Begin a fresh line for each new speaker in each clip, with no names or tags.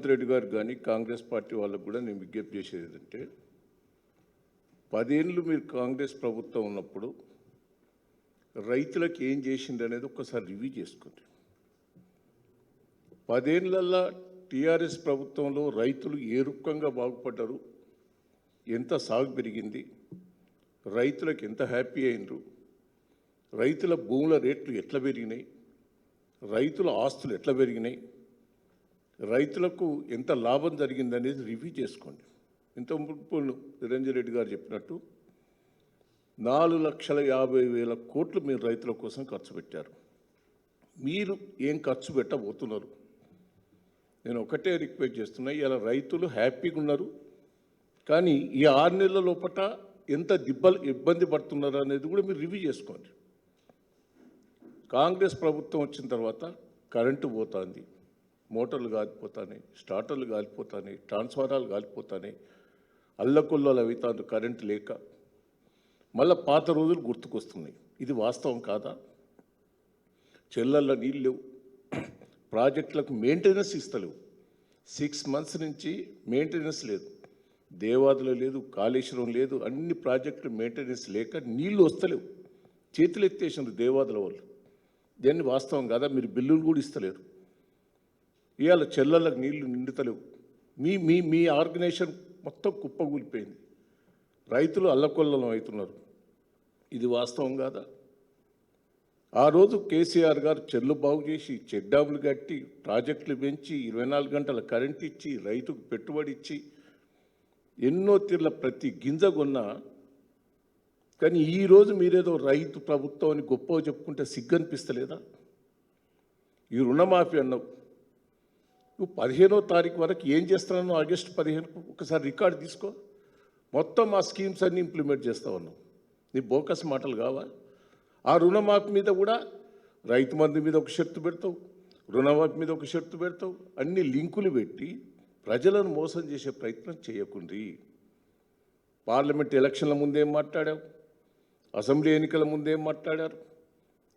రేవంత్ రెడ్డి గారు కానీ కాంగ్రెస్ పార్టీ వాళ్ళకు కూడా నేను విజ్ఞప్తి చేసేది ఏంటంటే 10 ఏళ్ళు మీరు కాంగ్రెస్ ప్రభుత్వం ఉన్నప్పుడు రైతులకు ఏం చేసింది అనేది ఒక్కసారి రివ్యూ చేసుకోండి. 10 ఏళ్ళల్లో టీఆర్ఎస్ ప్రభుత్వంలో రైతులు ఏ రూపంగా బాగుపడ్డారు, ఎంత సాగు పెరిగింది, రైతులకు ఎంత హ్యాపీ అయినరు, రైతుల భూముల రేట్లు ఎట్లా పెరిగినాయి, రైతుల ఆస్తులు ఎట్లా పెరిగినాయి, రైతులకు ఎంత లాభం జరిగిందనేది రివ్యూ చేసుకోండి. ఇంత మునుపు నిరంజన్ రెడ్డి గారు చెప్పినట్టు 4,50,000 కోట్లు మీరు రైతుల కోసం ఖర్చు పెట్టారు. మీరు ఏం ఖర్చు పెట్టబోతున్నారు? నేను ఒకటే రిక్వెస్ట్ చేస్తున్నా, ఇలా రైతులు హ్యాపీగా ఉన్నారు, కానీ ఈ 6 నెలల లోపల ఎంత ఇబ్బంది పడుతున్నారు అనేది కూడా మీరు రివ్యూ చేసుకోండి. కాంగ్రెస్ ప్రభుత్వం వచ్చిన తర్వాత కరెంటు పోతుంది, మోటార్లు కాలిపోతున్నాయి, స్టార్టర్లు కాలిపోతున్నాయి, ట్రాన్స్ఫారాలు కాలిపోతున్నాయి, అల్లకొల్లలు అవుతాను కరెంటు లేక. మళ్ళీ పాత రోజులు గుర్తుకొస్తున్నాయి. ఇది వాస్తవం కాదా? చెల్లల్లో నీళ్ళు లేవు, ప్రాజెక్టులకు మెయింటెనెన్స్ ఇస్తలేవు. 6 months నుంచి మెయింటెనెన్స్ లేదు, దేవాదులు లేదు, కాళేశ్వరం లేదు, అన్ని ప్రాజెక్టులు మెయింటెనెన్స్ లేక నీళ్లు వస్తలేవు. చేతులు ఎత్తేసినారు దేవాదుల వాళ్ళు. దాన్ని వాస్తవం కాదా? మీరు బిల్లులు కూడా ఇస్తలేరు. ఇవాళ చెల్లళ్ళకు నీళ్లు నిండుతలేవు. మీ మీ మీ ఆర్గనైజేషన్ మొత్తం కుప్పగూలిపోయింది. రైతులు అల్లకొల్లం అవుతున్నారు. ఇది వాస్తవం కాదా? ఆ రోజు కేసీఆర్ గారు చెల్లు బాగు చేసి, చెక్ డ్యాములు కట్టి, ప్రాజెక్టులు పెంచి, 24 గంటల కరెంట్ ఇచ్చి, రైతుకు పెట్టుబడి ఇచ్చి, ఎన్నో తీర్ల ప్రతి గింజ కొన్నా. కానీ ఈరోజు మీరేదో రైతు ప్రభుత్వం అని గొప్పగా చెప్పుకుంటే సిగ్గనిపిస్తలేదా? ఈ రుణమాఫీ అన్నావు, నువ్వు 15వ తారీఖు వరకు ఏం చేస్తున్నావు? ఆగస్టు 15కు ఒకసారి రికార్డు తీసుకో. మొత్తం ఆ స్కీమ్స్ అన్నీ ఇంప్లిమెంట్ చేస్తా ఉన్నావు. నీ బోకస్ మాటలు కావా? ఆ రుణమాఫీ మీద కూడా రైతు మంది మీద ఒక షరతు పెడతావు, రుణమాఫీ మీద ఒక షరతు పెడతావు. అన్ని లింకులు పెట్టి ప్రజలను మోసం చేసే ప్రయత్నం చేయకుండ్రి. పార్లమెంట్ ఎలక్షన్ల ముందేం మాట్లాడావు, అసెంబ్లీ ఎన్నికల ముందేం మాట్లాడారు,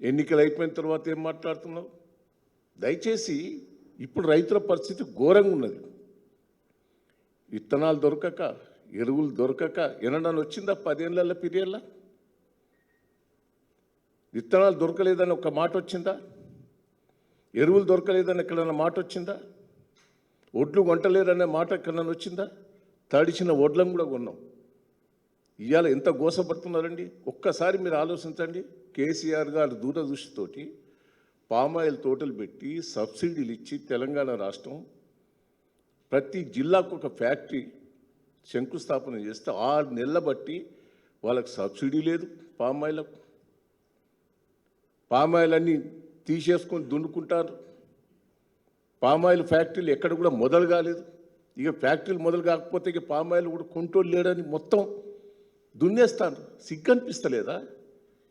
ఎన్నికలు అయిపోయిన తర్వాత ఏం మాట్లాడుతున్నావు? దయచేసి ఇప్పుడు రైతుల పరిస్థితి ఘోరంగా ఉన్నది. విత్తనాలు దొరకక, ఎరువులు దొరకక ఎనడని వచ్చిందా 10 ఏళ్ళ పీరియడ్లో? విత్తనాలు దొరకలేదని ఒక మాట వచ్చిందా? ఎరువులు దొరకలేదని ఎక్కడన్నా మాట వచ్చిందా? ఒడ్లు కొంటలేరనే మాట ఎక్కడన్నా వచ్చిందా? తడిచిన ఒడ్లను కూడా కొన్నాం. ఇవాళ ఎంత గోసపడుతున్నారండి? ఒక్కసారి మీరు ఆలోచించండి. కేసీఆర్ గారు దూరదృష్టితోటి పామాయిల్ తోటలు పెట్టి సబ్సిడీలు ఇచ్చి తెలంగాణ రాష్ట్రం ప్రతి జిల్లాకు ఒక ఫ్యాక్టరీ శంకుస్థాపన చేస్తే 6 నెలల బట్టి వాళ్ళకి సబ్సిడీ లేదు. పామాయిల్ అన్నీ తీసేసుకొని దున్నుకుంటారు. పామాయిల్ ఫ్యాక్టరీలు ఎక్కడ కూడా మొదలు కాలేదు. ఇక ఫ్యాక్టరీలు మొదలు కాకపోతే ఇక పామాయిల్ కూడా కొంటోళ్ళు లేడని మొత్తం దున్నేస్తాను. సిగ్గనిపిస్తలేదా?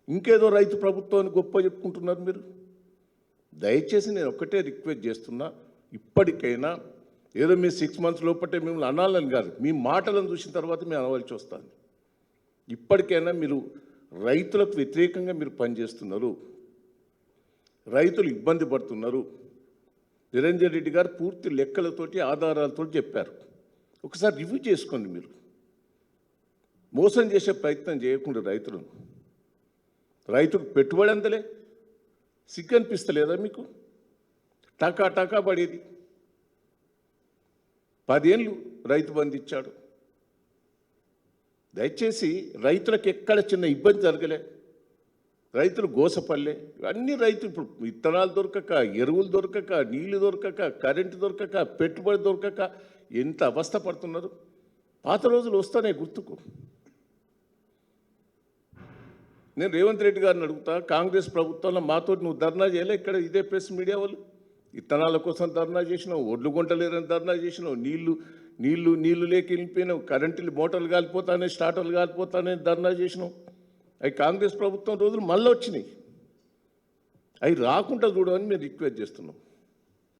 ఇంకేదో రైతు ప్రభుత్వాన్ని గొప్ప చెప్పుకుంటున్నారు మీరు. దయచేసి నేను ఒక్కటే రిక్వెస్ట్ చేస్తున్నా, ఇప్పటికైనా ఏదో మీ 6 months లోపటే మిమ్మల్ని అనాలని కాదు, మీ మాటలను చూసిన తర్వాత మేము అనవలసి వస్తాను. ఇప్పటికైనా మీరు రైతులకు వ్యతిరేకంగా మీరు పనిచేస్తున్నారు, రైతులు ఇబ్బంది పడుతున్నారు. నిరంజన్ రెడ్డి గారు పూర్తి లెక్కలతోటి ఆధారాలతో చెప్పారు. ఒకసారి రివ్యూ చేసుకోండి. మీరు మోసం చేసే ప్రయత్నం చేయకుండా రైతుకు పెట్టుబడి అందలే. సిగ్గనిపిస్తలేదా మీకు? టకా పడేది. 10 ఏళ్ళు రైతు బంధు ఇచ్చాడు. దయచేసి రైతులకు ఎక్కడ చిన్న ఇబ్బంది జరగలే. రైతులు గోసపల్లె అన్ని రైతులు ఇప్పుడు విత్తనాలు దొరకక, ఎరువులు దొరకక, నీళ్లు దొరకక, కరెంటు దొరకక, పెట్టుబడి దొరకక ఎంత అవస్థ పడుతున్నారు. పాత రోజులు వస్తానే గుర్తుకు. నేను రేవంత్ రెడ్డి గారిని అడుగుతా, కాంగ్రెస్ ప్రభుత్వంలో మాతో నువ్వు ధర్నా చేయలే? ఇక్కడ ఇదే ప్రెస్ మీడియా వాళ్ళు విత్తనాల కోసం ధర్నా చేసినావు, ఒడ్లు గుంటలేరని ధర్నా చేసినావు, నీళ్లు లేక వెళ్ళిపోయినావు, కరెంటు మోటార్లు కాలిపోతానే, స్టార్టర్లు కాలిపోతానే ధర్నా చేసినావు. అవి కాంగ్రెస్ ప్రభుత్వం రోజులు మళ్ళీ వచ్చినాయి. అవి రాకుండా చూడమని మేము రిక్వెస్ట్ చేస్తున్నాం.